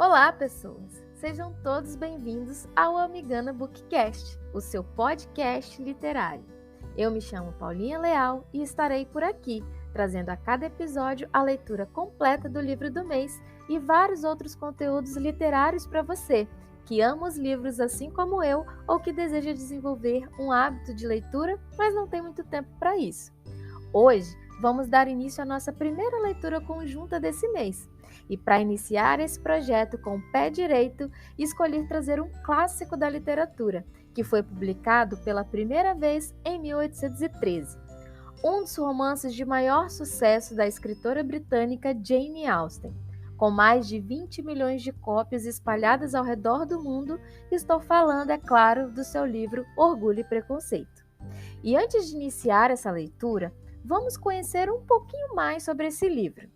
Olá, pessoas! Sejam todos bem-vindos ao Amigana Bookcast, o seu podcast literário. Eu me chamo Paulinha Leal e estarei por aqui, trazendo a cada episódio a leitura completa do livro do mês e vários outros conteúdos literários para você, que ama os livros assim como eu ou que deseja desenvolver um hábito de leitura, mas não tem muito tempo para isso. Hoje, vamos dar início à nossa primeira leitura conjunta desse mês. E para iniciar esse projeto com o pé direito, escolhi trazer um clássico da literatura, que foi publicado pela primeira vez em 1813. Um dos romances de maior sucesso da escritora britânica Jane Austen. Com mais de 20 milhões de cópias espalhadas ao redor do mundo, estou falando, é claro, do seu livro Orgulho e Preconceito. E antes de iniciar essa leitura, vamos conhecer um pouquinho mais sobre esse livro.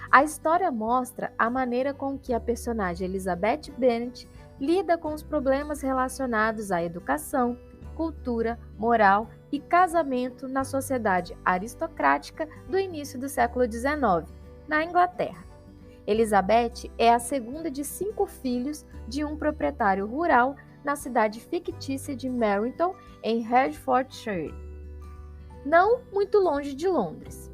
A história mostra a maneira com que a personagem Elizabeth Bennet lida com os problemas relacionados à educação, cultura, moral e casamento na sociedade aristocrática do início do século XIX, na Inglaterra. Elizabeth é a segunda de 5 filhos de um proprietário rural na cidade fictícia de Merrington, em Hertfordshire, não muito longe de Londres.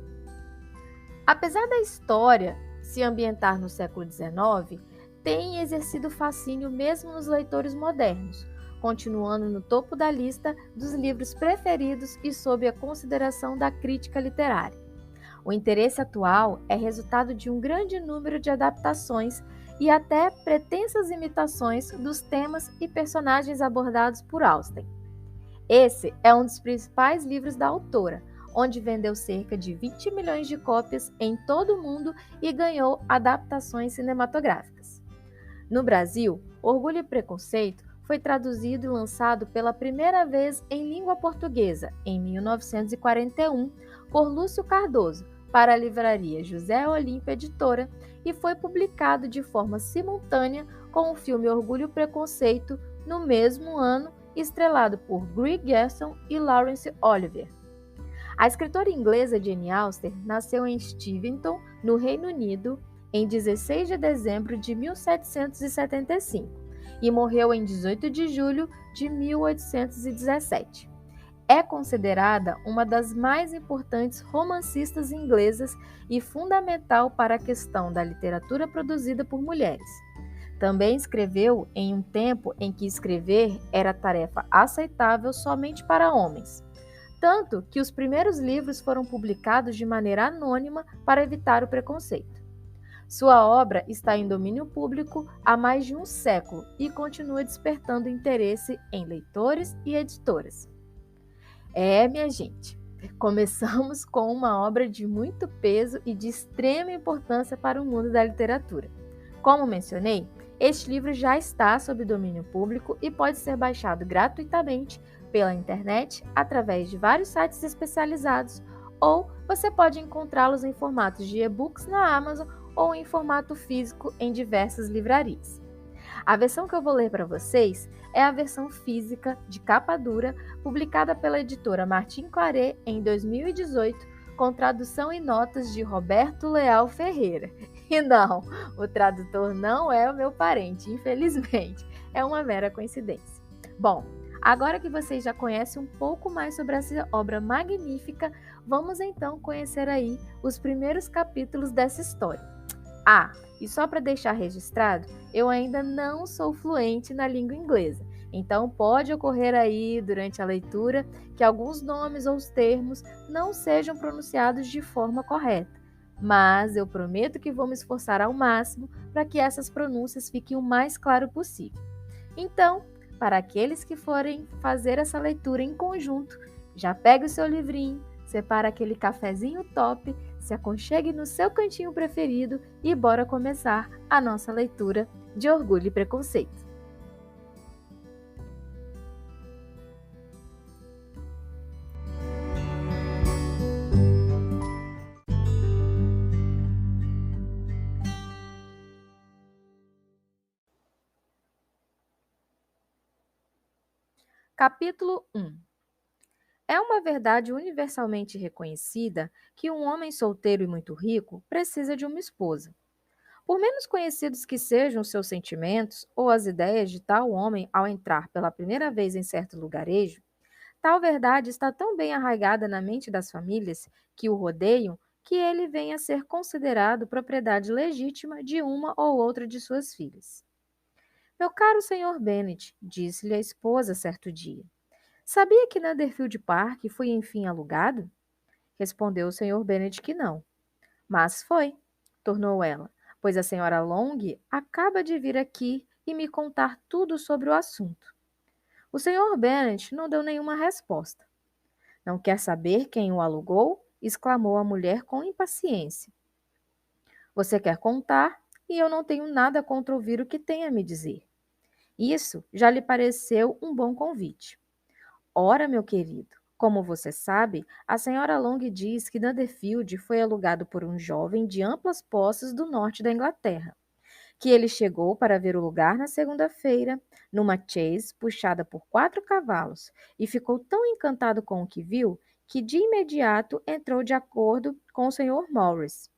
Apesar da história se ambientar no século XIX, tem exercido fascínio mesmo nos leitores modernos, continuando no topo da lista dos livros preferidos e sob a consideração da crítica literária. O interesse atual é resultado de um grande número de adaptações e até pretensas imitações dos temas e personagens abordados por Austen. Esse é um dos principais livros da autora, onde vendeu cerca de 20 milhões de cópias em todo o mundo e ganhou adaptações cinematográficas. No Brasil, Orgulho e Preconceito foi traduzido e lançado pela primeira vez em língua portuguesa, em 1941, por Lúcio Cardoso, para a livraria José Olímpio Editora, e foi publicado de forma simultânea com o filme Orgulho e Preconceito no mesmo ano, estrelado por Greig Garson e Laurence Olivier. A escritora inglesa Jane Austen nasceu em Steventon, no Reino Unido, em 16 de dezembro de 1775 e morreu em 18 de julho de 1817. É considerada uma das mais importantes romancistas inglesas e fundamental para a questão da literatura produzida por mulheres. Também escreveu em um tempo em que escrever era tarefa aceitável somente para homens. Tanto que os primeiros livros foram publicados de maneira anônima para evitar o preconceito. Sua obra está em domínio público há mais de um século e continua despertando interesse em leitores e editoras. Minha gente, começamos com uma obra de muito peso e de extrema importância para o mundo da literatura. Como mencionei, este livro já está sob domínio público e pode ser baixado gratuitamente pela internet através de vários sites especializados, ou você pode encontrá-los em formatos de e-books na Amazon ou em formato físico em diversas livrarias. A versão que eu vou ler para vocês é a versão física de capa dura, publicada pela editora Martin Claret em 2018, com tradução e notas de Roberto Leal Ferreira. E não, o tradutor não é o meu parente, infelizmente, é uma mera coincidência. Bom, agora que vocês já conhecem um pouco mais sobre essa obra magnífica, vamos então conhecer aí os primeiros capítulos dessa história. E só para deixar registrado, eu ainda não sou fluente na língua inglesa, então pode ocorrer aí durante a leitura que alguns nomes ou termos não sejam pronunciados de forma correta, mas eu prometo que vou me esforçar ao máximo para que essas pronúncias fiquem o mais claro possível. Então, para aqueles que forem fazer essa leitura em conjunto, já pegue o seu livrinho, separa aquele cafezinho top, se aconchegue no seu cantinho preferido e bora começar a nossa leitura de Orgulho e Preconceito. Capítulo 1. É uma verdade universalmente reconhecida que um homem solteiro e muito rico precisa de uma esposa. Por menos conhecidos que sejam os seus sentimentos ou as ideias de tal homem ao entrar pela primeira vez em certo lugarejo, tal verdade está tão bem arraigada na mente das famílias que o rodeiam que ele vem a ser considerado propriedade legítima de uma ou outra de suas filhas. Meu caro Sr. Bennet, disse-lhe a esposa certo dia, sabia que Netherfield Park foi enfim alugado? Respondeu o Sr. Bennet que não. Mas foi, tornou ela, pois a senhora Long acaba de vir aqui e me contar tudo sobre o assunto. O Sr. Bennet não deu nenhuma resposta. Não quer saber quem o alugou? Exclamou a mulher com impaciência. Você quer contar e eu não tenho nada contra ouvir o que tem a me dizer. Isso já lhe pareceu um bom convite. Ora, meu querido, como você sabe, a senhora Long diz que Netherfield foi alugado por um jovem de amplas posses do norte da Inglaterra, que ele chegou para ver o lugar na segunda-feira, numa chaise puxada por 4 cavalos, e ficou tão encantado com o que viu, que de imediato entrou de acordo com o Sr. Morris.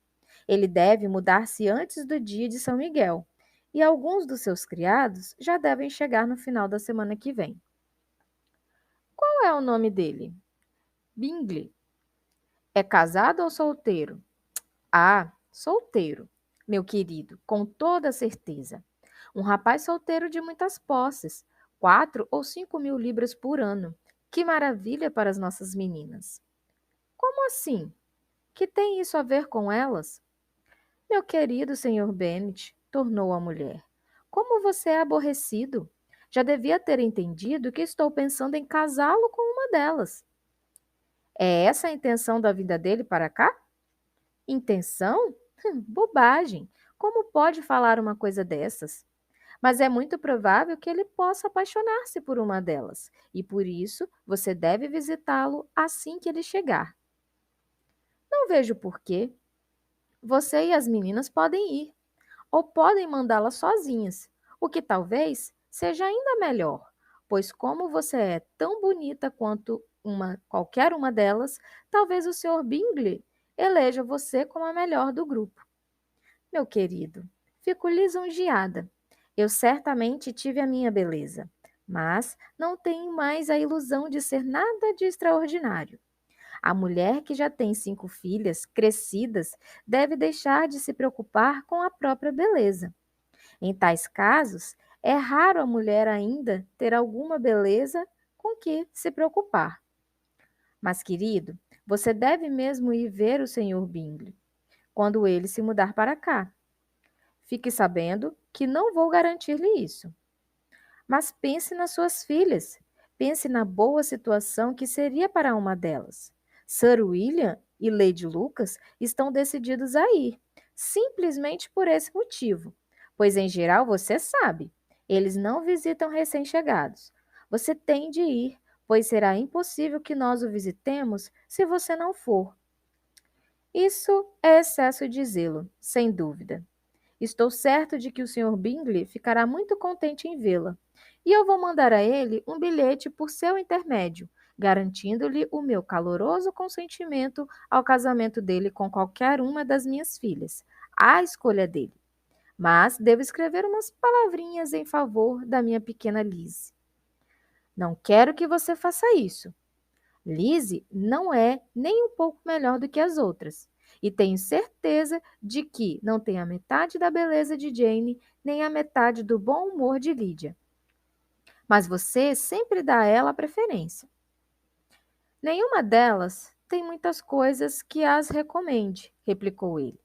Ele deve mudar-se antes do dia de São Miguel, e alguns dos seus criados já devem chegar no final da semana que vem. Qual é o nome dele? Bingley. É casado ou solteiro? Ah, solteiro, meu querido, com toda certeza. Um rapaz solteiro de muitas posses, 4 ou 5 mil libras por ano. Que maravilha para as nossas meninas. Como assim? Que tem isso a ver com elas? Meu querido Sr. Bennet, tornou a mulher, como você é aborrecido. Já devia ter entendido que estou pensando em casá-lo com uma delas. É essa a intenção da vinda dele para cá? Intenção? Bobagem! Como pode falar uma coisa dessas? Mas é muito provável que ele possa apaixonar-se por uma delas, e por isso você deve visitá-lo assim que ele chegar. Não vejo porquê. Você e as meninas podem ir, ou podem mandá-las sozinhas, o que talvez seja ainda melhor, pois como você é tão bonita quanto qualquer uma delas, talvez o Sr. Bingley eleja você como a melhor do grupo. Meu querido, fico lisonjeada. Eu certamente tive a minha beleza, mas não tenho mais a ilusão de ser nada de extraordinário. A mulher que já tem 5 filhas crescidas deve deixar de se preocupar com a própria beleza. Em tais casos, é raro a mulher ainda ter alguma beleza com que se preocupar. Mas, querido, você deve mesmo ir ver o Sr. Bingley quando ele se mudar para cá. Fique sabendo que não vou garantir-lhe isso. Mas pense nas suas filhas. Pense na boa situação que seria para uma delas. Sir William e Lady Lucas estão decididos a ir, simplesmente por esse motivo. Pois, em geral, você sabe, eles não visitam recém-chegados. Você tem de ir, pois será impossível que nós o visitemos se você não for. Isso é excesso de zelo, sem dúvida. Estou certo de que o Sr. Bingley ficará muito contente em vê-la, e eu vou mandar a ele um bilhete por seu intermédio, garantindo-lhe o meu caloroso consentimento ao casamento dele com qualquer uma das minhas filhas, à escolha dele. Mas devo escrever umas palavrinhas em favor da minha pequena Lizzie. Não quero que você faça isso. Lizzie não é nem um pouco melhor do que as outras, e tenho certeza de que não tem a metade da beleza de Jane, nem a metade do bom humor de Lydia. Mas você sempre dá a ela a preferência. Nenhuma delas tem muitas coisas que as recomende, replicou ele.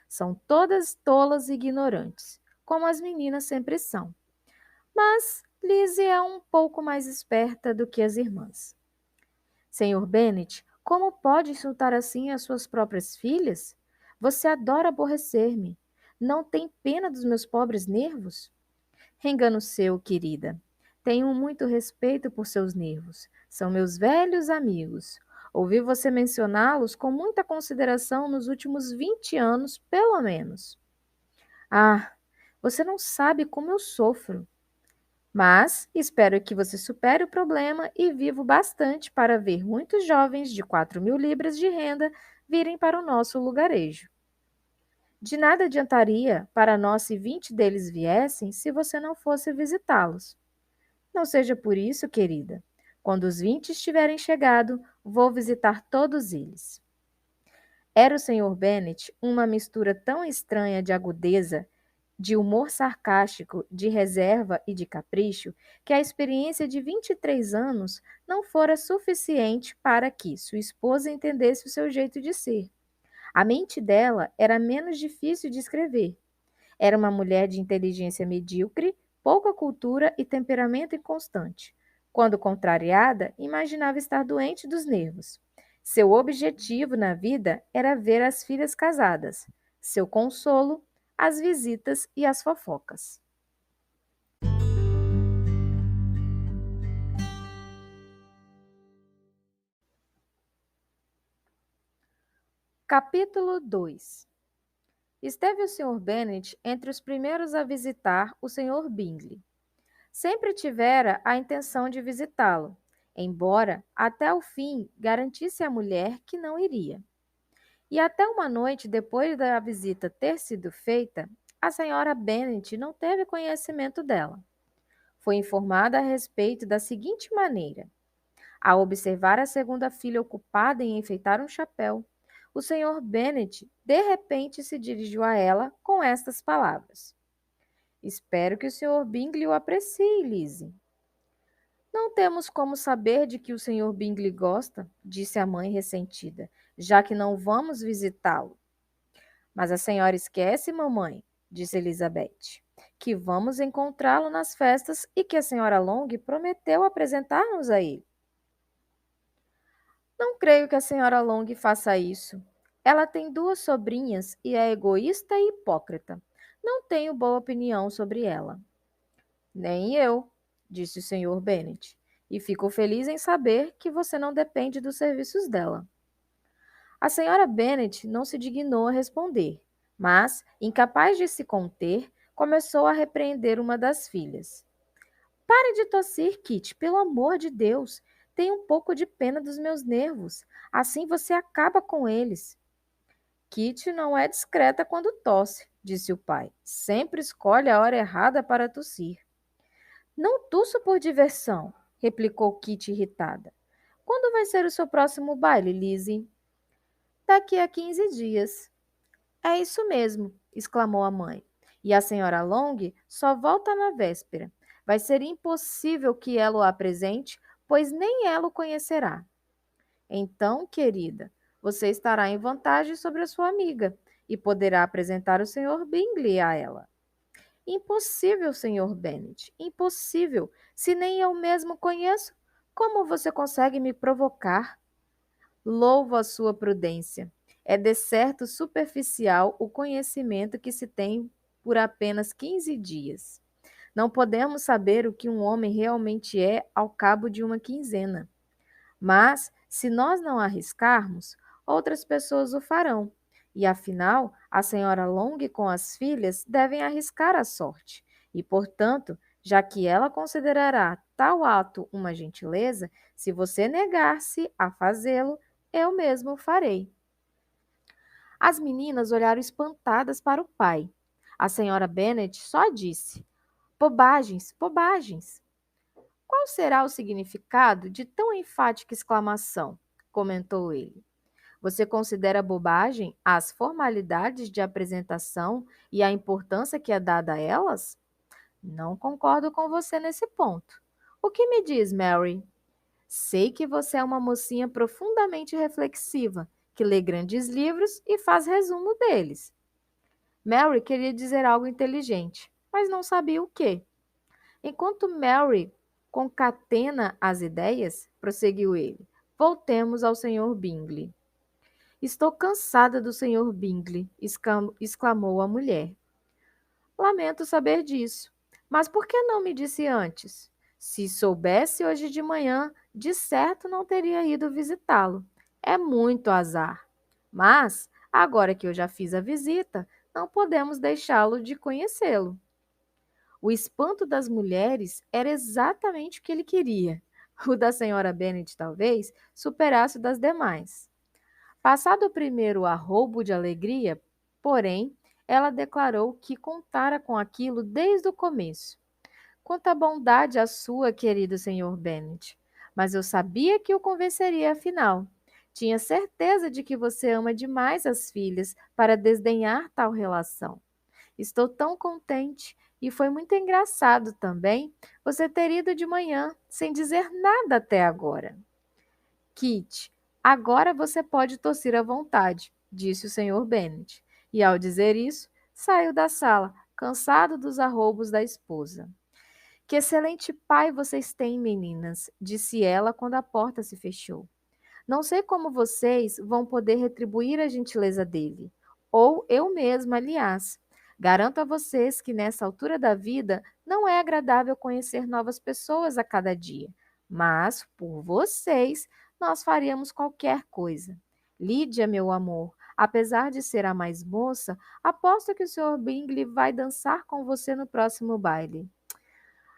São todas tolas e ignorantes, como as meninas sempre são. Mas Lizzie é um pouco mais esperta do que as irmãs. Sr. Bennet, como pode insultar assim as suas próprias filhas? Você adora aborrecer-me. Não tem pena dos meus pobres nervos? Engano seu, querida. Tenho muito respeito por seus nervos. São meus velhos amigos. Ouvi você mencioná-los com muita consideração nos últimos 20 anos, pelo menos. Ah, você não sabe como eu sofro. Mas espero que você supere o problema e vivo bastante para ver muitos jovens de 4 mil libras de renda virem para o nosso lugarejo. De nada adiantaria para nós se 20 deles viessem se você não fosse visitá-los. Não seja por isso, querida. Quando os 20 estiverem chegado, vou visitar todos eles. Era o Sr. Bennet uma mistura tão estranha de agudeza, de humor sarcástico, de reserva e de capricho, que a experiência de 23 anos não fora suficiente para que sua esposa entendesse o seu jeito de ser. A mente dela era menos difícil de escrever. Era uma mulher de inteligência medíocre, pouca cultura e temperamento inconstante. Quando contrariada, imaginava estar doente dos nervos. Seu objetivo na vida era ver as filhas casadas. Seu consolo, as visitas e as fofocas. Capítulo 2. Esteve o Sr. Bennet entre os primeiros a visitar o Sr. Bingley. Sempre tivera a intenção de visitá-lo, embora até o fim garantisse à mulher que não iria. E até uma noite depois da visita ter sido feita, a senhora Bennet não teve conhecimento dela. Foi informada a respeito da seguinte maneira: ao observar a segunda filha ocupada em enfeitar um chapéu, o Sr. Bennet de repente se dirigiu a ela com estas palavras: Espero que o Sr. Bingley o aprecie, Lizzie. Não temos como saber de que o Sr. Bingley gosta, disse a mãe ressentida, já que não vamos visitá-lo. Mas a senhora esquece, mamãe, disse Elizabeth, que vamos encontrá-lo nas festas e que a senhora Long prometeu apresentar-nos a ele. Não creio que a senhora Long faça isso. Ela tem 2 sobrinhas e é egoísta e hipócrita. Não tenho boa opinião sobre ela. Nem eu, disse o Sr. Bennet, e fico feliz em saber que você não depende dos serviços dela. A senhora Bennet não se dignou a responder, mas, incapaz de se conter, começou a repreender uma das filhas. Pare de tossir, Kitty, pelo amor de Deus. Tenha um pouco de pena dos meus nervos. Assim você acaba com eles. Kitty não é discreta quando tosse, disse o pai. Sempre escolhe a hora errada para tossir. Não tuço por diversão, replicou Kitty irritada. Quando vai ser o seu próximo baile, Lizzie? Daqui a 15 dias. É isso mesmo, exclamou a mãe. E a senhora Long só volta na véspera. Vai ser impossível que ela o apresente, pois nem ela o conhecerá. Então, querida, você estará em vantagem sobre a sua amiga e poderá apresentar o Sr. Bingley a ela. Impossível, Sr. Bennet, impossível. Se nem eu mesmo conheço, como você consegue me provocar? Louvo a sua prudência. É de certo superficial o conhecimento que se tem por apenas 15 dias. Não podemos saber o que um homem realmente é ao cabo de uma quinzena. Mas, se nós não arriscarmos, outras pessoas o farão. E afinal, a senhora Long com as filhas devem arriscar a sorte. E, portanto, já que ela considerará tal ato uma gentileza, se você negar-se a fazê-lo, eu mesmo o farei. As meninas olharam espantadas para o pai. A senhora Bennet só disse: bobagens, bobagens. Qual será o significado de tão enfática exclamação? Comentou ele. Você considera bobagem as formalidades de apresentação e a importância que é dada a elas? Não concordo com você nesse ponto. O que me diz, Mary? Sei que você é uma mocinha profundamente reflexiva, que lê grandes livros e faz resumo deles. Mary queria dizer algo inteligente, mas não sabia o quê. Enquanto Mary concatena as ideias, prosseguiu ele, voltemos ao Sr. Bingley. Estou cansada do Sr. Bingley, exclamou a mulher. Lamento saber disso, mas por que não me disse antes? Se soubesse hoje de manhã, de certo não teria ido visitá-lo. É muito azar. Mas, agora que eu já fiz a visita, não podemos deixá-lo de conhecê-lo. O espanto das mulheres era exatamente o que ele queria. O da senhora Bennet, talvez, superasse o das demais. Passado o primeiro arroubo de alegria, porém, ela declarou que contara com aquilo desde o começo. Quanta bondade a sua, querido Sr. Bennet. Mas eu sabia que o convenceria afinal. Tinha certeza de que você ama demais as filhas para desdenhar tal relação. Estou tão contente e foi muito engraçado também você ter ido de manhã sem dizer nada até agora. Kit, agora você pode tossir à vontade, disse o Sr. Bennet. E ao dizer isso, saiu da sala, cansado dos arroubos da esposa. Que excelente pai vocês têm, meninas, disse ela quando a porta se fechou. Não sei como vocês vão poder retribuir a gentileza dele, ou eu mesma, aliás. Garanto a vocês que nessa altura da vida não é agradável conhecer novas pessoas a cada dia, mas por vocês nós faríamos qualquer coisa. Lídia, meu amor, apesar de ser a mais moça, aposto que o Sr. Bingley vai dançar com você no próximo baile.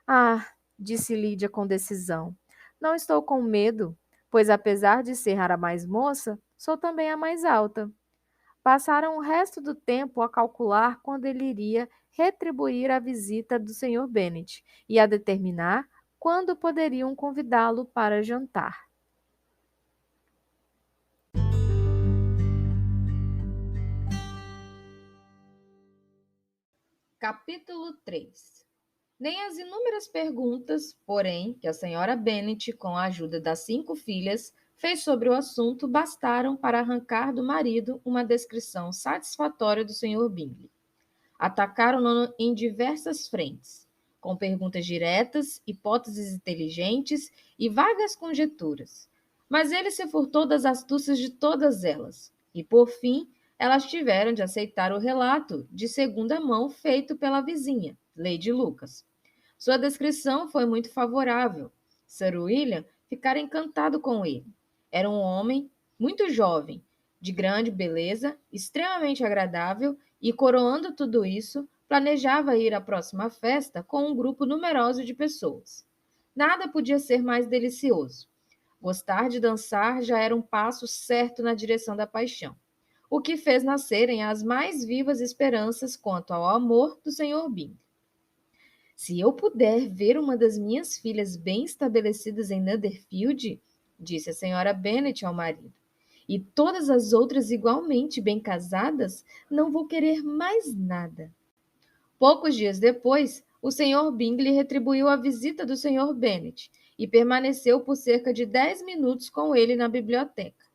Ah, disse Lídia com decisão, não estou com medo, pois apesar de ser a mais moça, sou também a mais alta. Passaram o resto do tempo a calcular quando ele iria retribuir a visita do Sr. Bennet e a determinar quando poderiam convidá-lo para jantar. Capítulo 3. Nem as inúmeras perguntas, porém, que a senhora Bennet, com a ajuda das 5 filhas, fez sobre o assunto bastaram para arrancar do marido uma descrição satisfatória do Sr. Bingley. Atacaram-no em diversas frentes, com perguntas diretas, hipóteses inteligentes e vagas conjecturas. Mas ele se furtou das astúcias de todas elas, e, por fim, elas tiveram de aceitar o relato de segunda mão feito pela vizinha, Lady Lucas. Sua descrição foi muito favorável. Sir William ficara encantado com ele. Era um homem muito jovem, de grande beleza, extremamente agradável e, coroando tudo isso, planejava ir à próxima festa com um grupo numeroso de pessoas. Nada podia ser mais delicioso. Gostar de dançar já era um passo certo na direção da paixão, o que fez nascerem as mais vivas esperanças quanto ao amor do Sr. Bingley. Se eu puder ver uma das minhas filhas bem estabelecidas em Netherfield, disse a senhora Bennet ao marido, e todas as outras igualmente bem casadas, não vou querer mais nada. Poucos dias depois, o Sr. Bingley retribuiu a visita do Sr. Bennet e permaneceu por cerca de 10 minutos com ele na biblioteca.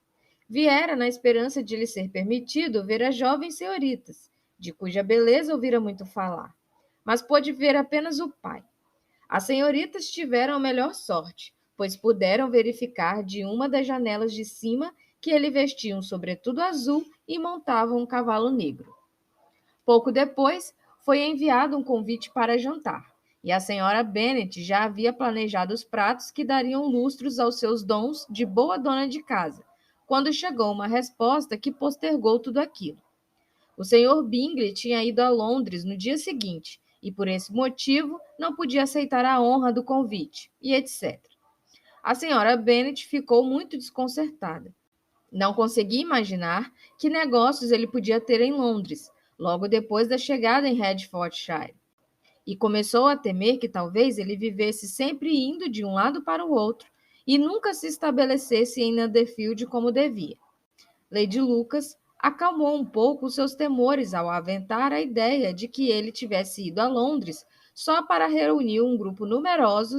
Viera na esperança de lhe ser permitido ver as jovens senhoritas, de cuja beleza ouvira muito falar, mas pôde ver apenas o pai. As senhoritas tiveram a melhor sorte, pois puderam verificar de uma das janelas de cima que ele vestia um sobretudo azul e montava um cavalo negro. Pouco depois, foi enviado um convite para jantar, e a senhora Bennet já havia planejado os pratos que dariam lustros aos seus dons de boa dona de casa, quando chegou uma resposta que postergou tudo aquilo. O Sr. Bingley tinha ido a Londres no dia seguinte, e por esse motivo não podia aceitar a honra do convite, e etc. A senhora Bennet ficou muito desconcertada. Não conseguia imaginar que negócios ele podia ter em Londres, logo depois da chegada em Hertfordshire, e começou a temer que talvez ele vivesse sempre indo de um lado para o outro e nunca se estabelecesse em Netherfield como devia. Lady Lucas acalmou um pouco os seus temores ao aventar a ideia de que ele tivesse ido a Londres só para reunir um grupo numeroso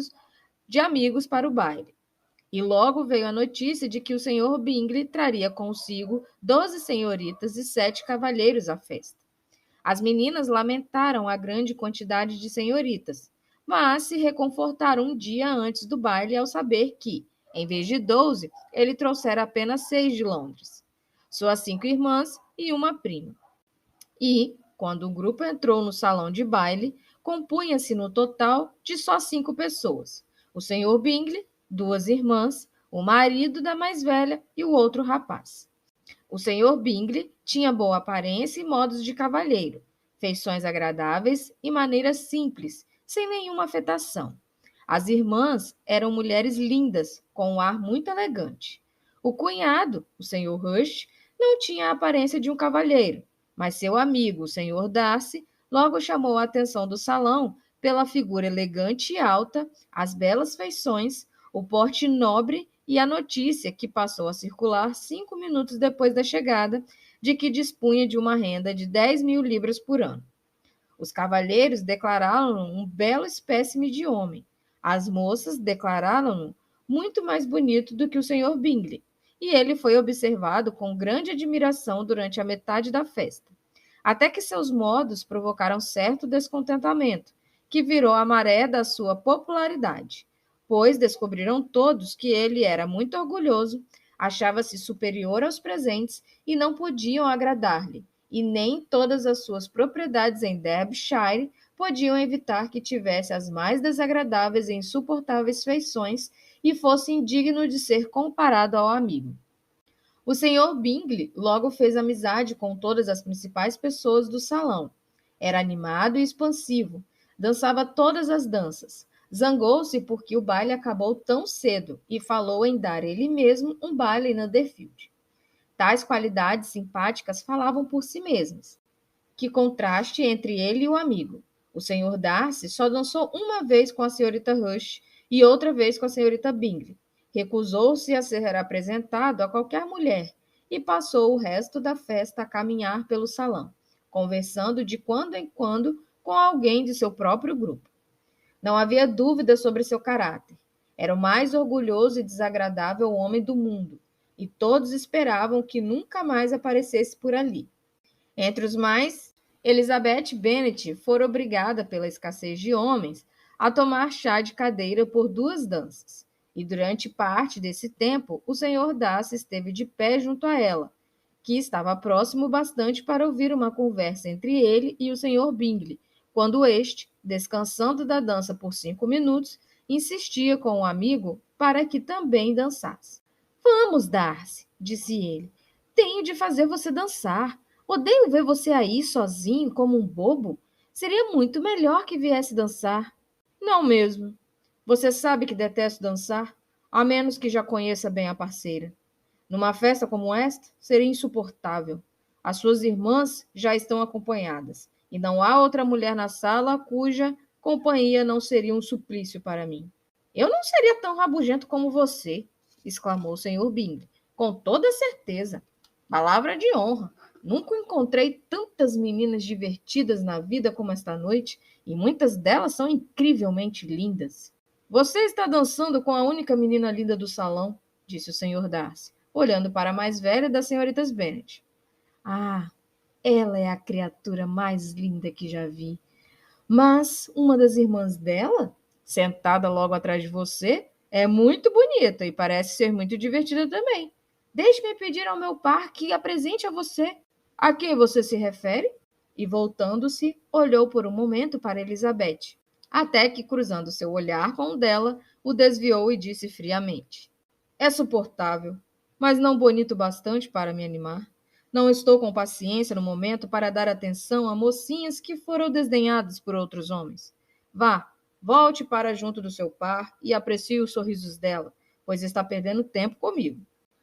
de amigos para o baile. E logo veio a notícia de que o Sr. Bingley traria consigo 12 senhoritas e 7 cavalheiros à festa. As meninas lamentaram a grande quantidade de senhoritas, mas se reconfortaram um dia antes do baile ao saber que, em vez de 12, ele trouxera apenas 6 de Londres, suas 5 irmãs e uma prima. E, quando o grupo entrou no salão de baile, compunha-se no total de só 5 pessoas: o Sr. Bingley, 2 irmãs, o marido da mais velha e o outro rapaz. O Sr. Bingley tinha boa aparência e modos de cavalheiro, feições agradáveis e maneiras simples, sem nenhuma afetação. As irmãs eram mulheres lindas, com um ar muito elegante. O cunhado, o Sr. Hurst, não tinha a aparência de um cavalheiro, Mas seu amigo, o Sr. Darcy, logo chamou a atenção do salão pela figura elegante e alta, as belas feições, o porte nobre e a notícia, que passou a circular 5 minutos depois da chegada, de que dispunha de uma renda de 10.000 libras por ano. Os cavalheiros declararam-no um belo espécime de homem. As moças declararam-no muito mais bonito do que o Sr. Bingley, e ele foi observado com grande admiração durante a metade da festa, até que seus modos provocaram certo descontentamento, que virou a maré da sua popularidade, pois descobriram todos que ele era muito orgulhoso, achava-se superior aos presentes e não podiam agradar-lhe, e nem todas as suas propriedades em Derbyshire podiam evitar que tivesse as mais desagradáveis e insuportáveis feições e fosse indigno de ser comparado ao amigo. O Sr. Bingley logo fez amizade com todas as principais pessoas do salão. Era animado e expansivo, dançava todas as danças. Zangou-se porque o baile acabou tão cedo e falou em dar ele mesmo um baile em Netherfield. Tais qualidades simpáticas falavam por si mesmas. Que contraste entre ele e o amigo! O Sr. Darcy só dançou uma vez com a senhorita Rush e outra vez com a senhorita Bingley. Recusou-se a ser apresentado a qualquer mulher e passou o resto da festa a caminhar pelo salão, conversando de quando em quando com alguém de seu próprio grupo. Não havia dúvida sobre seu caráter. Era o mais orgulhoso e desagradável homem do mundo, e todos esperavam que nunca mais aparecesse por ali. Entre os mais, Elizabeth Bennet fora obrigada, pela escassez de homens, a tomar chá de cadeira por 2 danças, e durante parte desse tempo o Sr. Darcy esteve de pé junto a ela, que estava próximo bastante para ouvir uma conversa entre ele e o Sr. Bingley, quando este, descansando da dança por 5 minutos, insistia com o amigo para que também dançasse. Vamos, Darcy, disse ele. Tenho de fazer você dançar. Odeio ver você aí sozinho como um bobo. Seria muito melhor que viesse dançar. Não mesmo. Você sabe que detesto dançar, a menos que já conheça bem a parceira. Numa festa como esta, seria insuportável. As suas irmãs já estão acompanhadas, e não há outra mulher na sala cuja companhia não seria um suplício para mim. Eu não seria tão rabugento como você, exclamou o Sr. Bingley, com toda certeza. Palavra de honra. Nunca encontrei tantas meninas divertidas na vida como esta noite, e muitas delas são incrivelmente lindas. Você está dançando com a única menina linda do salão, disse o Sr. Darcy, olhando para a mais velha das senhoritas Bennet. Ah, ela é a criatura mais linda que já vi. Mas uma das irmãs dela, sentada logo atrás de você, é muito bonita e parece ser muito divertida também. Deixe-me pedir ao meu par que a apresente a você. A quem você se refere? E voltando-se, olhou por um momento para Elizabeth, até que, cruzando seu olhar com o dela, o desviou e disse friamente: É suportável, mas não bonito bastante para me animar. Não estou com paciência no momento para dar atenção a mocinhas que foram desdenhadas por outros homens. Vá, volte para junto do seu par e aprecie os sorrisos dela, pois está perdendo tempo comigo.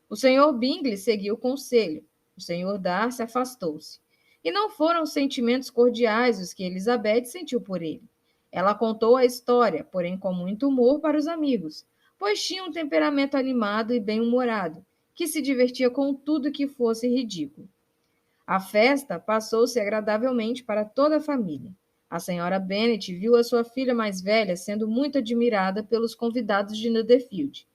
O Sr. Bingley seguiu o conselho. O Sr. Darcy afastou-se. E não foram sentimentos cordiais os que Elizabeth sentiu por ele. Ela contou a história, porém com muito humor para os amigos, pois tinha um temperamento animado e bem-humorado, que se divertia com tudo que fosse ridículo. A festa passou-se agradavelmente para toda a família. A senhora Bennet viu a sua filha mais velha sendo muito admirada pelos convidados de Netherfield.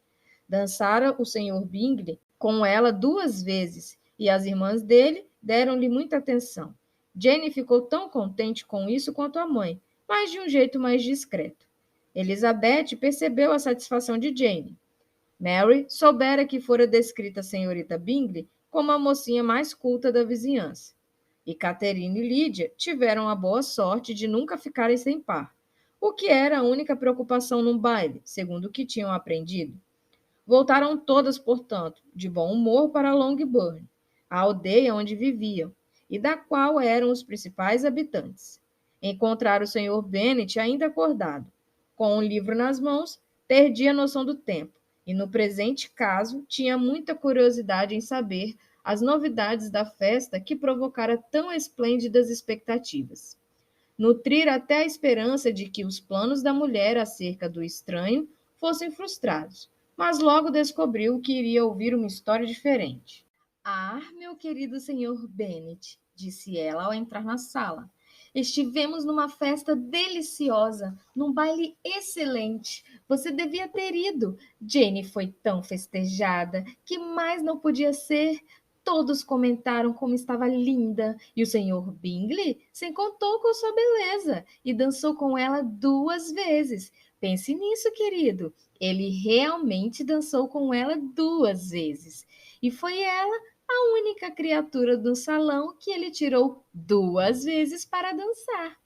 Dançara o Sr. Bingley com ela 2 vezes, e as irmãs dele deram-lhe muita atenção. Jane ficou tão contente com isso quanto a mãe, mas de um jeito mais discreto. Elizabeth percebeu a satisfação de Jane. Mary soubera que fora descrita a senhorita Bingley como a mocinha mais culta da vizinhança. E Catherine e Lídia tiveram a boa sorte de nunca ficarem sem par, o que era a única preocupação num baile, segundo o que tinham aprendido. Voltaram todas, portanto, de bom humor para Longbourn, a aldeia onde viviam, e da qual eram os principais habitantes. Encontraram o Sr. Bennet ainda acordado. Com um livro nas mãos, perdia a noção do tempo, e no presente caso tinha muita curiosidade em saber as novidades da festa que provocara tão esplêndidas expectativas. Nutrir até a esperança de que os planos da mulher acerca do estranho fossem frustrados, mas logo descobriu que iria ouvir uma história diferente. Ah, meu querido senhor Bennet, disse ela ao entrar na sala. Estivemos numa festa deliciosa, num baile excelente. Você devia ter ido. Jane foi tão festejada que mais não podia ser. Todos comentaram como estava linda, e o senhor Bingley se encantou com sua beleza e dançou com ela 2 vezes. Pense nisso, querido. Ele realmente dançou com ela 2 vezes. E foi ela a única criatura do salão que ele tirou 2 vezes para dançar.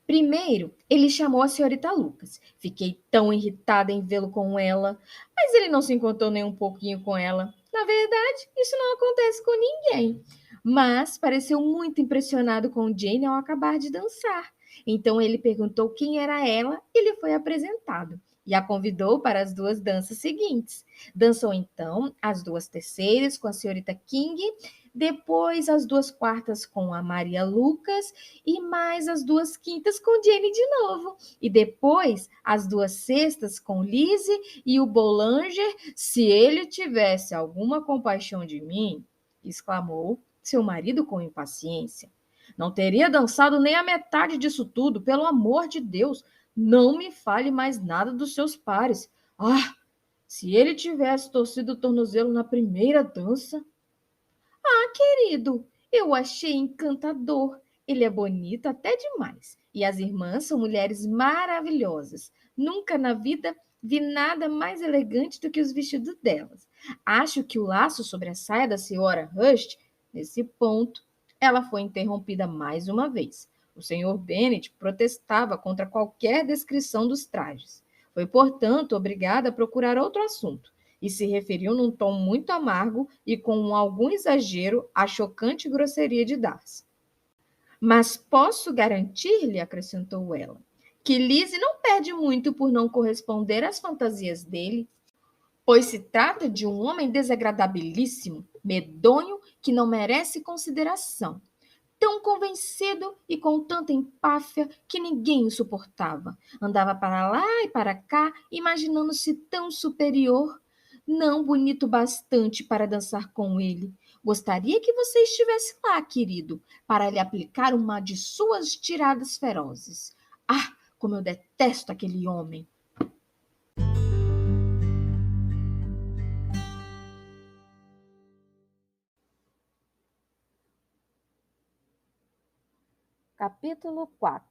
Primeiro, ele chamou a senhorita Lucas. Fiquei tão irritada em vê-lo com ela, mas ele não se encantou nem um pouquinho com ela. Na verdade, isso não acontece com ninguém. Mas pareceu muito impressionado com Jane ao acabar de dançar. Então ele perguntou quem era ela e lhe foi apresentado. E a convidou para as 2 danças seguintes. Dançou então as 2 terceiras com a senhorita King, depois as 2 quartas com a Maria Lucas e mais as 2 quintas com Jane de novo. E depois as 2 sextas com Lizzie e o Boulanger. Se ele tivesse alguma compaixão de mim, exclamou seu marido com impaciência. Não teria dançado nem a metade disso tudo, pelo amor de Deus. Não me fale mais nada dos seus pares. Ah, se ele tivesse torcido o tornozelo na primeira dança. Ah, querido, eu achei encantador. Ele é bonito até demais. E as irmãs são mulheres maravilhosas. Nunca na vida vi nada mais elegante do que os vestidos delas. Acho que o laço sobre a saia da senhora Hurst, nesse ponto, ela foi interrompida mais uma vez. O senhor Bennet protestava contra qualquer descrição dos trajes. Foi, portanto, obrigada a procurar outro assunto e se referiu num tom muito amargo e com algum exagero à chocante grosseria de Darcy. Mas posso garantir-lhe, acrescentou ela, que Lizzie não perde muito por não corresponder às fantasias dele, pois se trata de um homem desagradabilíssimo, medonho, que não merece consideração. Tão convencido e com tanta empáfia que ninguém o suportava. Andava para lá e para cá, imaginando-se tão superior, não bonito bastante para dançar com ele. Gostaria que você estivesse lá, querido, para lhe aplicar uma de suas tiradas ferozes. Ah, como eu detesto aquele homem! Capítulo 4.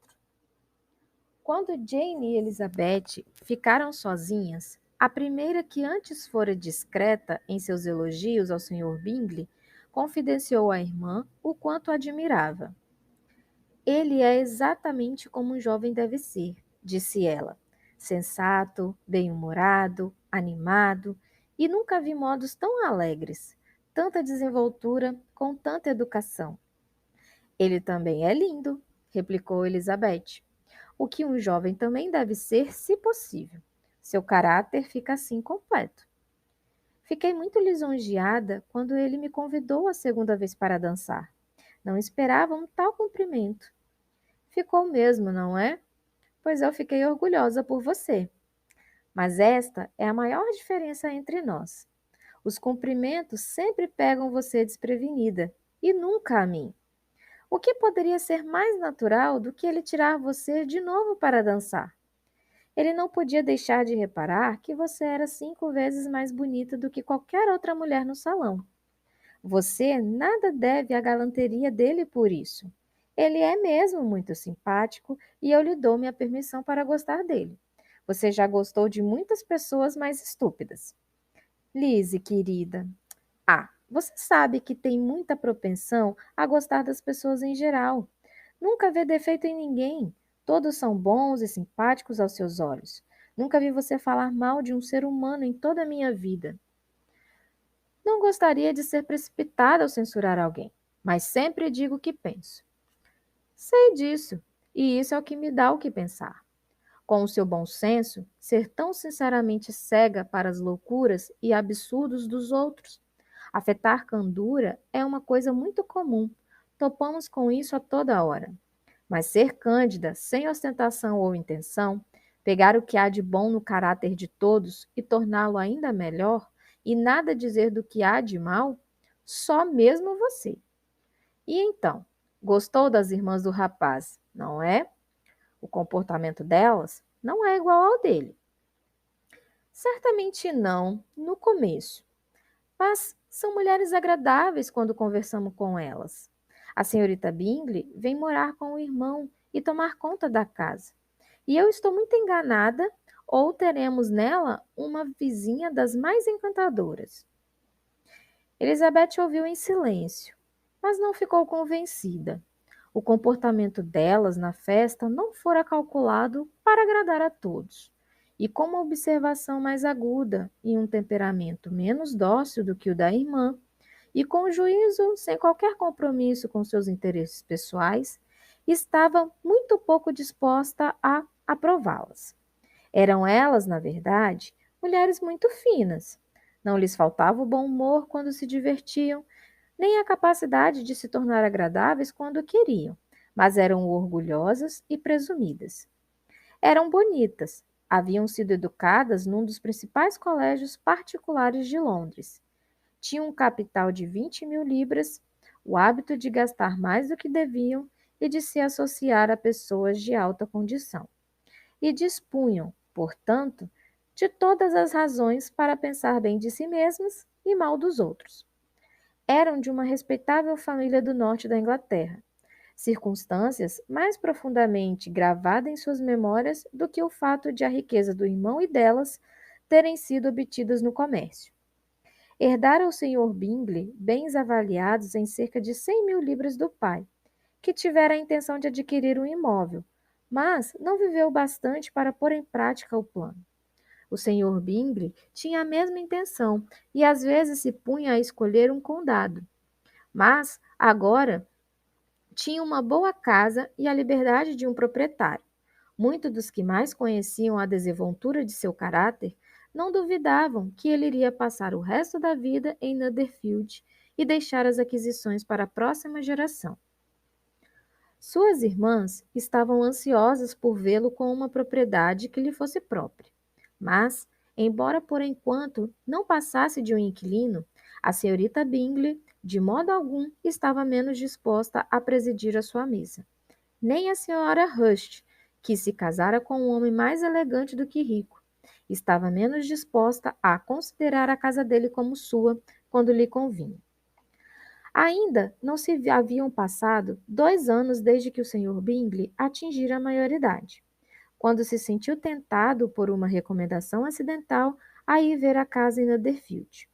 Quando Jane e Elizabeth ficaram sozinhas, a primeira, que antes fora discreta em seus elogios ao Sr. Bingley, confidenciou à irmã o quanto o admirava. Ele é exatamente como um jovem deve ser, disse ela. Sensato, bem-humorado, animado, e nunca vi modos tão alegres, tanta desenvoltura com tanta educação. Ele também é lindo, replicou Elizabeth. O que um jovem também deve ser, se possível. Seu caráter fica assim completo. Fiquei muito lisonjeada quando ele me convidou a segunda vez para dançar. Não esperava um tal cumprimento. Ficou mesmo, não é? Pois eu fiquei orgulhosa por você. Mas esta é a maior diferença entre nós. Os cumprimentos sempre pegam você desprevenida, e nunca a mim. O que poderia ser mais natural do que ele tirar você de novo para dançar? Ele não podia deixar de reparar que você era 5 vezes mais bonita do que qualquer outra mulher no salão. Você nada deve à galanteria dele por isso. Ele é mesmo muito simpático e eu lhe dou minha permissão para gostar dele. Você já gostou de muitas pessoas mais estúpidas. Lizzie, querida. Ah, você sabe que tem muita propensão a gostar das pessoas em geral. Nunca vê defeito em ninguém. Todos são bons e simpáticos aos seus olhos. Nunca vi você falar mal de um ser humano em toda a minha vida. Não gostaria de ser precipitada ao censurar alguém, mas sempre digo o que penso. Sei disso, e isso é o que me dá o que pensar. Com o seu bom senso, ser tão sinceramente cega para as loucuras e absurdos dos outros. Afetar candura é uma coisa muito comum. Topamos com isso a toda hora. Mas ser cândida, sem ostentação ou intenção, pegar o que há de bom no caráter de todos e torná-lo ainda melhor, e nada dizer do que há de mal, só mesmo você. E então, gostou das irmãs do rapaz, não é? O comportamento delas não é igual ao dele. Certamente não, no começo. Mas são mulheres agradáveis quando conversamos com elas. A senhorita Bingley vem morar com o irmão e tomar conta da casa. E eu estou muito enganada, ou teremos nela uma vizinha das mais encantadoras. Elizabeth ouviu em silêncio, mas não ficou convencida. O comportamento delas na festa não fora calculado para agradar a todos. E com uma observação mais aguda e um temperamento menos dócil do que o da irmã, e com o juízo sem qualquer compromisso com seus interesses pessoais, estava muito pouco disposta a aprová-las. Eram elas, na verdade, mulheres muito finas. Não lhes faltava o bom humor quando se divertiam, nem a capacidade de se tornar agradáveis quando queriam, mas eram orgulhosas e presumidas. Eram bonitas, haviam sido educadas num dos principais colégios particulares de Londres. Tinham um capital de 20.000 libras, o hábito de gastar mais do que deviam e de se associar a pessoas de alta condição. E dispunham, portanto, de todas as razões para pensar bem de si mesmas e mal dos outros. Eram de uma respeitável família do norte da Inglaterra, circunstâncias mais profundamente gravadas em suas memórias do que o fato de a riqueza do irmão e delas terem sido obtidas no comércio. Herdara o Sr. Bingley bens avaliados em cerca de 100.000 libras do pai, que tivera a intenção de adquirir um imóvel, mas não viveu bastante para pôr em prática o plano. O Sr. Bingley tinha a mesma intenção e às vezes se punha a escolher um condado. Mas, agora, tinha uma boa casa e a liberdade de um proprietário. Muitos dos que mais conheciam a desenvoltura de seu caráter não duvidavam que ele iria passar o resto da vida em Netherfield e deixar as aquisições para a próxima geração. Suas irmãs estavam ansiosas por vê-lo com uma propriedade que lhe fosse própria. Mas, embora por enquanto não passasse de um inquilino, a senhorita Bingley, de modo algum, estava menos disposta a presidir a sua mesa. Nem a senhora Hurst, que se casara com um homem mais elegante do que rico, estava menos disposta a considerar a casa dele como sua quando lhe convinha. Ainda não se haviam passado 2 anos desde que o Sr. Bingley atingira a maioridade, quando se sentiu tentado por uma recomendação acidental a ir ver a casa em Netherfield.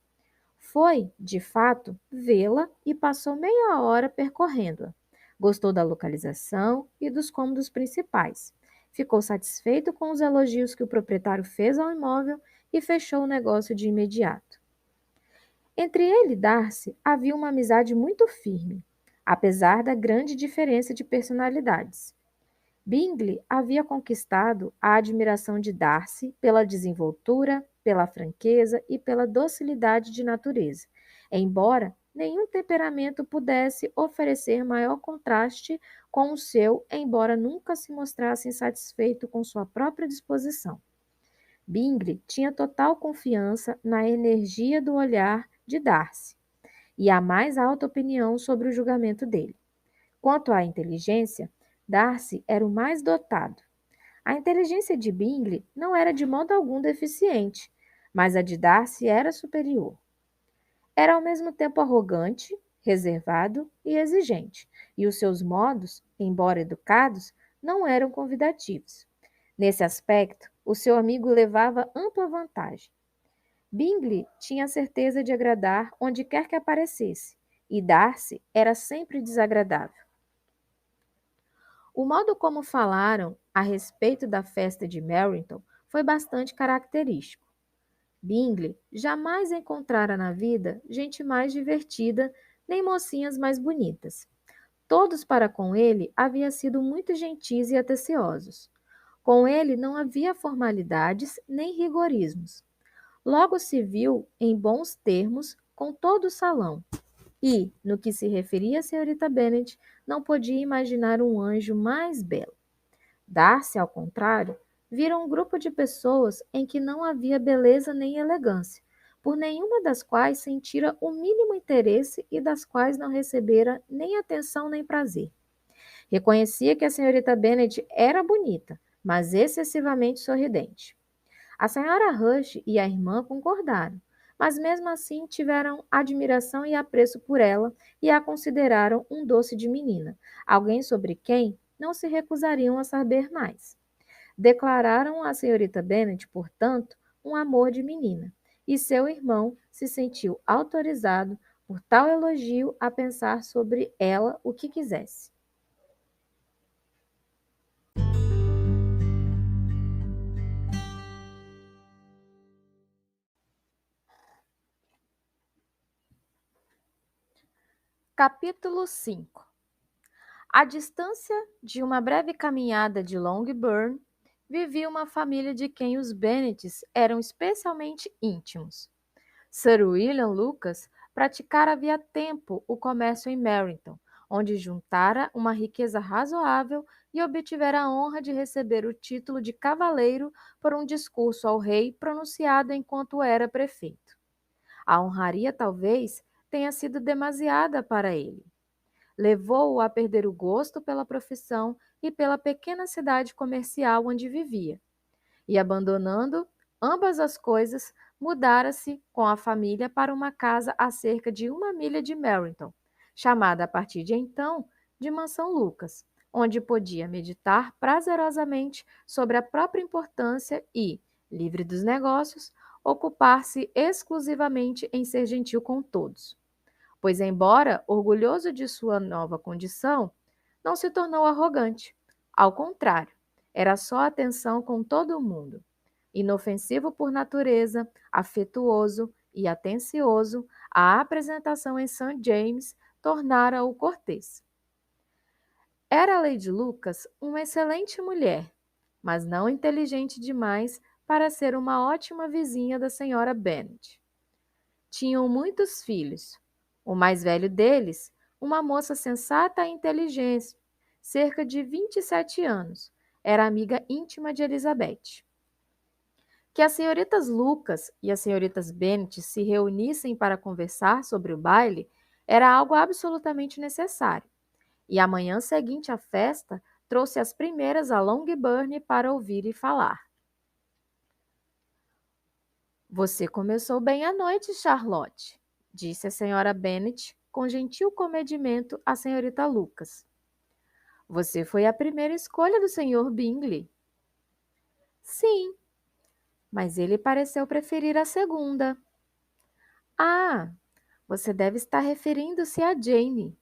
Foi, de fato, vê-la e passou meia hora percorrendo-a. Gostou da localização e dos cômodos principais. Ficou satisfeito com os elogios que o proprietário fez ao imóvel e fechou o negócio de imediato. Entre ele e Darcy havia uma amizade muito firme, apesar da grande diferença de personalidades. Bingley havia conquistado a admiração de Darcy pela desenvoltura, pela franqueza e pela docilidade de natureza, embora nenhum temperamento pudesse oferecer maior contraste com o seu, embora nunca se mostrasse insatisfeito com sua própria disposição. Bingley tinha total confiança na energia do olhar de Darcy e a mais alta opinião sobre o julgamento dele. Quanto à inteligência, Darcy era o mais dotado. A inteligência de Bingley não era de modo algum deficiente, mas a de Darcy era superior. Era ao mesmo tempo arrogante, reservado e exigente, e os seus modos, embora educados, não eram convidativos. Nesse aspecto, o seu amigo levava ampla vantagem. Bingley tinha a certeza de agradar onde quer que aparecesse, e Darcy era sempre desagradável. O modo como falaram a respeito da festa de Meryton foi bastante característico. Bingley jamais encontrara na vida gente mais divertida, nem mocinhas mais bonitas. Todos para com ele haviam sido muito gentis e atenciosos. Com ele não havia formalidades nem rigorismos. Logo se viu em bons termos com todo o salão. E, no que se referia à senhorita Bennet, não podia imaginar um anjo mais belo. Darcy, ao contrário, vira um grupo de pessoas em que não havia beleza nem elegância, por nenhuma das quais sentira o mínimo interesse e das quais não recebera nem atenção nem prazer. Reconhecia que a senhorita Bennet era bonita, mas excessivamente sorridente. A senhora Rush e a irmã concordaram, mas mesmo assim tiveram admiração e apreço por ela e a consideraram um doce de menina, alguém sobre quem não se recusariam a saber mais. Declararam à senhorita Bennet, portanto, um amor de menina, e seu irmão se sentiu autorizado por tal elogio a pensar sobre ela o que quisesse. Capítulo 5. À distância de uma breve caminhada de Longbourn, vivia uma família de quem os Bennets eram especialmente íntimos. Sir William Lucas praticara havia tempo o comércio em Meryton, onde juntara uma riqueza razoável e obtivera a honra de receber o título de cavaleiro por um discurso ao rei pronunciado enquanto era prefeito. A honraria, talvez, tenha sido demasiada para ele. Levou-o a perder o gosto pela profissão e pela pequena cidade comercial onde vivia. E abandonando ambas as coisas, mudara-se com a família para uma casa a cerca de 1 milha de Meryton, chamada a partir de então de Mansão Lucas, onde podia meditar prazerosamente sobre a própria importância e, livre dos negócios, ocupar-se exclusivamente em ser gentil com todos. Pois, embora orgulhoso de sua nova condição, não se tornou arrogante. Ao contrário, era só atenção com todo o mundo. Inofensivo por natureza, afetuoso e atencioso, a apresentação em St. James tornara-o cortês. Era a Lady Lucas uma excelente mulher, mas não inteligente demais para ser uma ótima vizinha da senhora Bennet. Tinham muitos filhos. O mais velho deles, uma moça sensata e inteligente, cerca de 27 anos, era amiga íntima de Elizabeth. Que as senhoritas Lucas e as senhoritas Bennet se reunissem para conversar sobre o baile era algo absolutamente necessário, e a manhã seguinte à festa trouxe as primeiras a Longbourn para ouvir e falar. Você começou bem a noite, Charlotte, disse a senhora Bennet com gentil comedimento à senhorita Lucas. Você foi a primeira escolha do senhor Bingley. Sim, mas ele pareceu preferir a segunda. Ah, você deve estar referindo-se a Jane,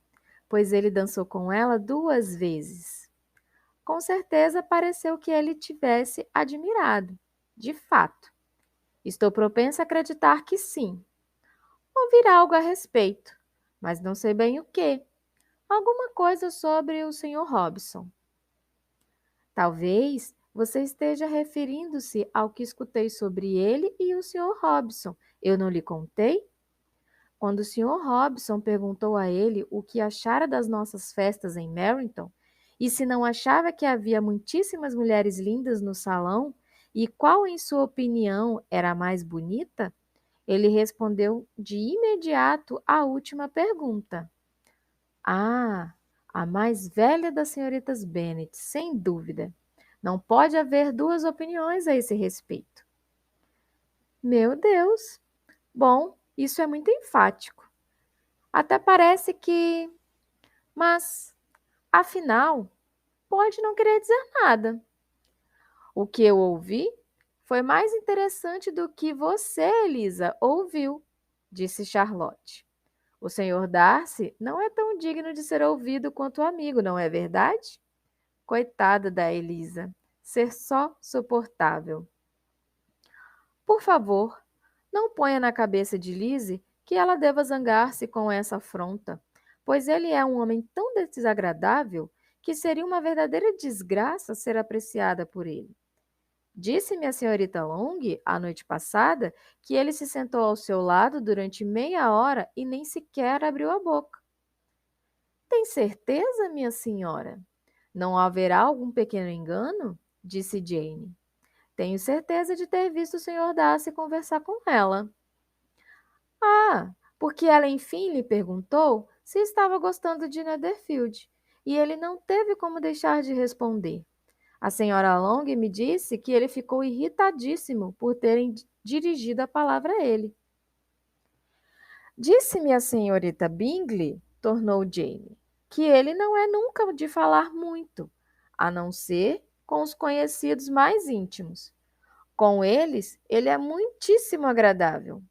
pois ele dançou com ela 2 vezes. Com certeza pareceu que ele tivesse admirado. De fato. Estou propensa a acreditar que sim. Ouvi algo a respeito, mas não sei bem o quê. Alguma coisa sobre o Sr. Robson. Talvez você esteja referindo-se ao que escutei sobre ele e o Sr. Robson. Eu não lhe contei? Quando o Sr. Robson perguntou a ele o que achara das nossas festas em Meryton, e se não achava que havia muitíssimas mulheres lindas no salão, e qual, em sua opinião, era a mais bonita, ele respondeu de imediato à última pergunta. Ah, a mais velha das senhoritas Bennet, sem dúvida. Não pode haver 2 opiniões a esse respeito. Meu Deus! Bom, isso é muito enfático. Até parece que... Mas, afinal, pode não querer dizer nada. O que eu ouvi foi mais interessante do que você, Elisa, ouviu, disse Charlotte. O Sr. Darcy não é tão digno de ser ouvido quanto o amigo, não é verdade? Coitada da Elisa, ser só suportável. Por favor, não ponha na cabeça de Lizzie que ela deva zangar-se com essa afronta, pois ele é um homem tão desagradável que seria uma verdadeira desgraça ser apreciada por ele. Disse-me a senhorita Long, a noite passada, que ele se sentou ao seu lado durante meia hora e nem sequer abriu a boca. Tem certeza, minha senhora? Não haverá algum pequeno engano? Disse Jane. Tenho certeza de ter visto o Sr. Darcy conversar com ela. Ah, porque ela enfim lhe perguntou se estava gostando de Netherfield, e ele não teve como deixar de responder. A senhora Long me disse que ele ficou irritadíssimo por terem dirigido a palavra a ele. Disse-me a senhorita Bingley, tornou Jane, que ele não é nunca de falar muito, a não ser com os conhecidos mais íntimos. Com eles, ele é muitíssimo agradável.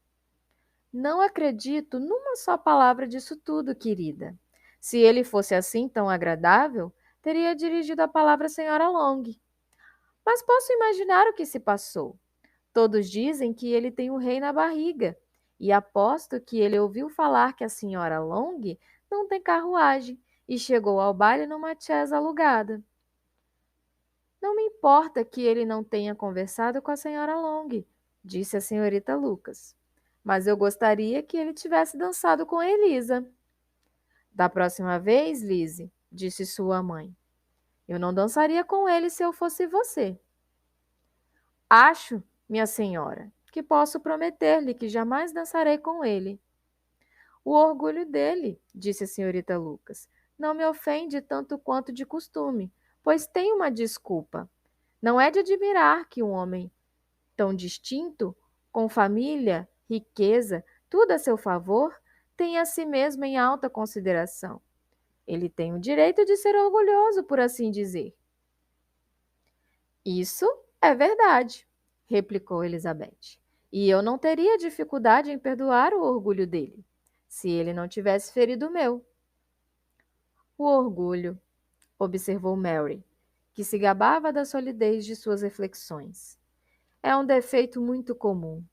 Não acredito numa só palavra disso tudo, querida. Se ele fosse assim tão agradável, teria dirigido a palavra à senhora Long. Mas posso imaginar o que se passou. Todos dizem que ele tem um rei na barriga, e aposto que ele ouviu falar que a senhora Long não tem carruagem e chegou ao baile numa chaise alugada. Não me importa que ele não tenha conversado com a senhora Long, disse a senhorita Lucas, mas eu gostaria que ele tivesse dançado com Elisa. Da próxima vez, Lizzie, disse sua mãe, eu não dançaria com ele se eu fosse você. Acho, minha senhora, que posso prometer-lhe que jamais dançarei com ele. O orgulho dele, disse a senhorita Lucas, não me ofende tanto quanto de costume, pois tem uma desculpa. Não é de admirar que um homem tão distinto, com família, riqueza, tudo a seu favor, tenha a si mesmo em alta consideração. Ele tem o direito de ser orgulhoso, por assim dizer. Isso é verdade, replicou Elizabeth, e eu não teria dificuldade em perdoar o orgulho dele, se ele não tivesse ferido o meu. O orgulho, observou Mary, que se gabava da solidez de suas reflexões. É um defeito muito comum.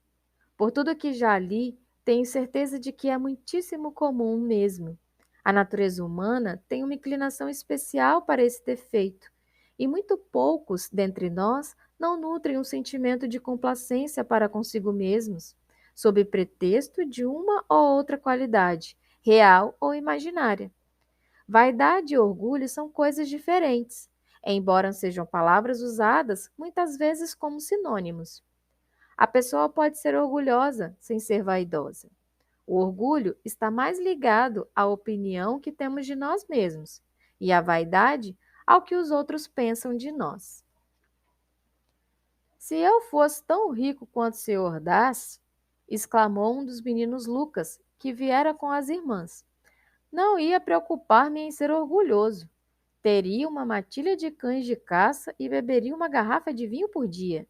Por tudo que já li, tenho certeza de que é muitíssimo comum mesmo. A natureza humana tem uma inclinação especial para esse defeito, e muito poucos dentre nós não nutrem um sentimento de complacência para consigo mesmos, sob pretexto de uma ou outra qualidade, real ou imaginária. Vaidade e orgulho são coisas diferentes, embora sejam palavras usadas muitas vezes como sinônimos. A pessoa pode ser orgulhosa sem ser vaidosa. O orgulho está mais ligado à opinião que temos de nós mesmos, e a vaidade ao que os outros pensam de nós. Se eu fosse tão rico quanto o Sr. Darcy, exclamou um dos meninos Lucas, que viera com as irmãs, não ia preocupar-me em ser orgulhoso. Teria uma matilha de cães de caça e beberia uma garrafa de vinho por dia.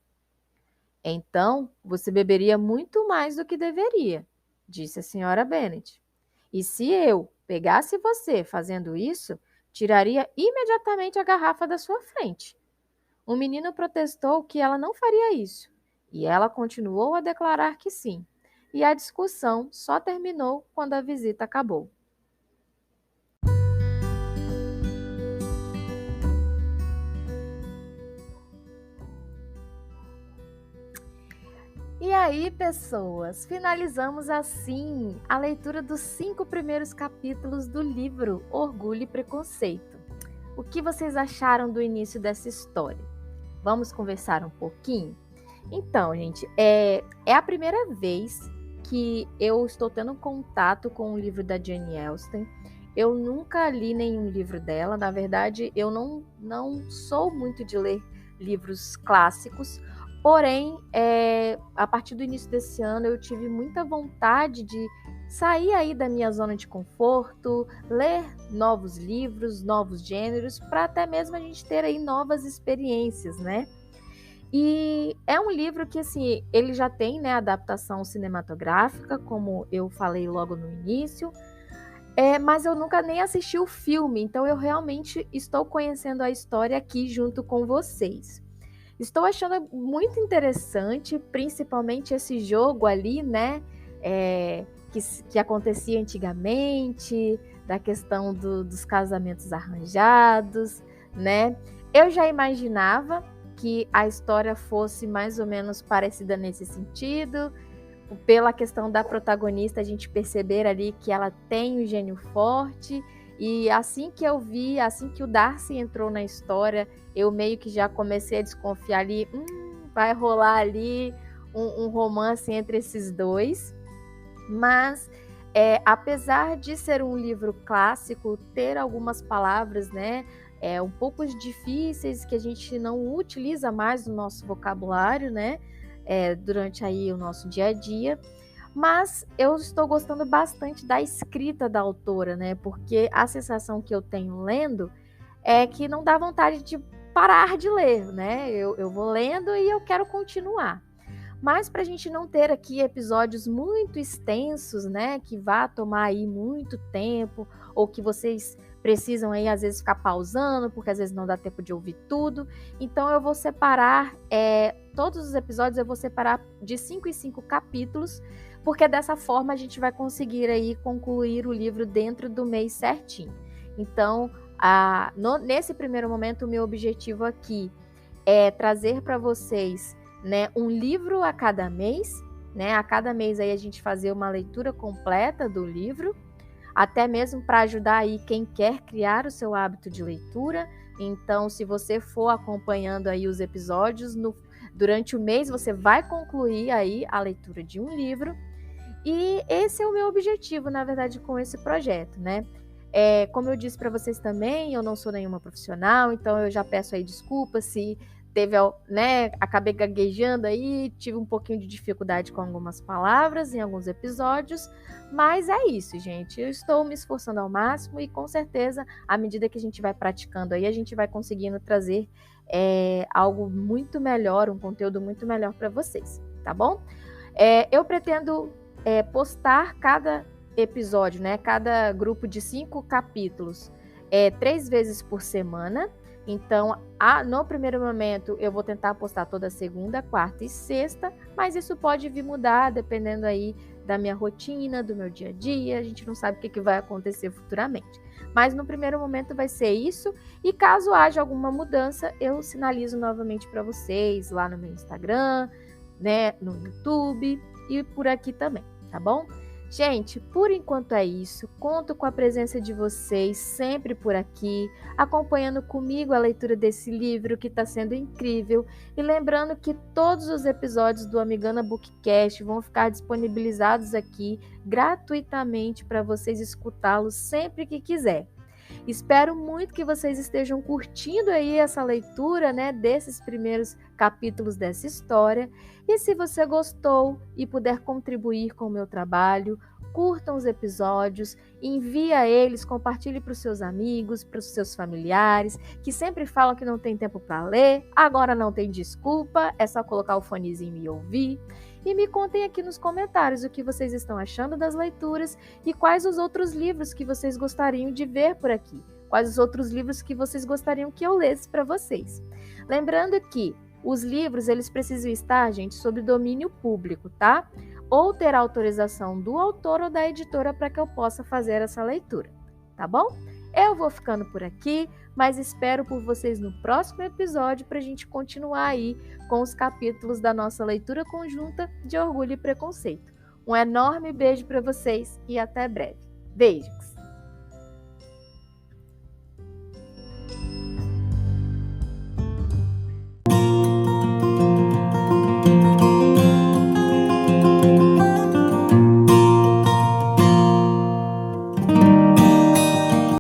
Então, você beberia muito mais do que deveria, disse a senhora Bennet. E se eu pegasse você fazendo isso, tiraria imediatamente a garrafa da sua frente. O menino protestou que ela não faria isso, e ela continuou a declarar que sim, e a discussão só terminou quando a visita acabou. E aí, pessoas, finalizamos assim a leitura dos 5 primeiros capítulos do livro Orgulho e Preconceito. O que vocês acharam do início dessa história? Vamos conversar um pouquinho? Então, gente, é a primeira vez que eu estou tendo contato com o livro da Jane Austen. Eu nunca li nenhum livro dela. Na verdade, eu não sou muito de ler livros clássicos. Porém, a partir do início desse ano, eu tive muita vontade de sair aí da minha zona de conforto, ler novos livros, novos gêneros, para até mesmo a gente ter aí novas experiências, né? E é um livro que, assim, ele já tem, né, adaptação cinematográfica, como eu falei logo no início, mas eu nunca nem assisti o filme, então eu realmente estou conhecendo a história aqui junto com vocês. Estou achando muito interessante, principalmente esse jogo ali, né, que acontecia antigamente, da questão dos casamentos arranjados, né? Eu já imaginava que a história fosse mais ou menos parecida nesse sentido. Pela questão da protagonista, a gente perceber ali que ela tem um gênio forte. E assim que eu vi, assim que o Darcy entrou na história, eu meio que já comecei a desconfiar ali, vai rolar ali um romance entre esses dois. Mas, apesar de ser um livro clássico, ter algumas palavras, né, um pouco difíceis que a gente não utiliza mais no nosso vocabulário, né, durante aí o nosso dia a dia. Mas eu estou gostando bastante da escrita da autora, né? Porque a sensação que eu tenho lendo é que não dá vontade de parar de ler, né? Eu vou lendo e eu quero continuar. Mas para a gente não ter aqui episódios muito extensos, né? Que vá tomar aí muito tempo, ou que vocês precisam aí às vezes ficar pausando, porque às vezes não dá tempo de ouvir tudo. Então eu vou separar, todos os episódios eu vou separar de 5 em 5 capítulos, porque dessa forma a gente vai conseguir aí concluir o livro dentro do mês certinho. Então, nesse primeiro momento, o meu objetivo aqui é trazer para vocês, né, um livro a cada mês, né? A cada mês aí a gente fazer uma leitura completa do livro, até mesmo para ajudar aí quem quer criar o seu hábito de leitura. Então, se você for acompanhando aí os episódios, durante o mês você vai concluir aí a leitura de um livro. E esse é o meu objetivo, na verdade, com esse projeto, né? Como eu disse para vocês também, eu não sou nenhuma profissional, então eu já peço aí desculpas se teve, né, acabei gaguejando aí, tive um pouquinho de dificuldade com algumas palavras em alguns episódios, mas é isso, gente. Eu estou me esforçando ao máximo e com certeza, à medida que a gente vai praticando aí, a gente vai conseguindo trazer algo muito melhor, um conteúdo muito melhor para vocês, tá bom? Eu pretendo postar cada episódio, né? Cada grupo de 5 capítulos 3 vezes por semana. Então, no primeiro momento, eu vou tentar postar toda segunda, quarta e sexta, mas isso pode vir mudar dependendo aí da minha rotina, do meu dia a dia. A gente não sabe o que vai acontecer futuramente. Mas no primeiro momento vai ser isso. E caso haja alguma mudança, eu sinalizo novamente para vocês lá no meu Instagram, né? No YouTube e por aqui também, tá bom? Gente, por enquanto é isso. Conto com a presença de vocês sempre por aqui, acompanhando comigo a leitura desse livro que está sendo incrível. E lembrando que todos os episódios do Amigana Bookcast vão ficar disponibilizados aqui gratuitamente para vocês escutá-los sempre que quiser. Espero muito que vocês estejam curtindo aí essa leitura, né, desses primeiros capítulos dessa história. E se você gostou e puder contribuir com o meu trabalho, curtam os episódios, envia eles, compartilhe para os seus amigos, para os seus familiares, que sempre falam que não tem tempo para ler. Agora não tem desculpa, é só colocar o fonezinho e ouvir. E me contem aqui nos comentários o que vocês estão achando das leituras e quais os outros livros que vocês gostariam de ver por aqui. Quais os outros livros que vocês gostariam que eu lesse para vocês. Lembrando que os livros, eles precisam estar, gente, sob domínio público, tá? Ou ter autorização do autor ou da editora para que eu possa fazer essa leitura, tá bom? Eu vou ficando por aqui, mas espero por vocês no próximo episódio para a gente continuar aí com os capítulos da nossa leitura conjunta de Orgulho e Preconceito. Um enorme beijo para vocês e até breve. Beijos!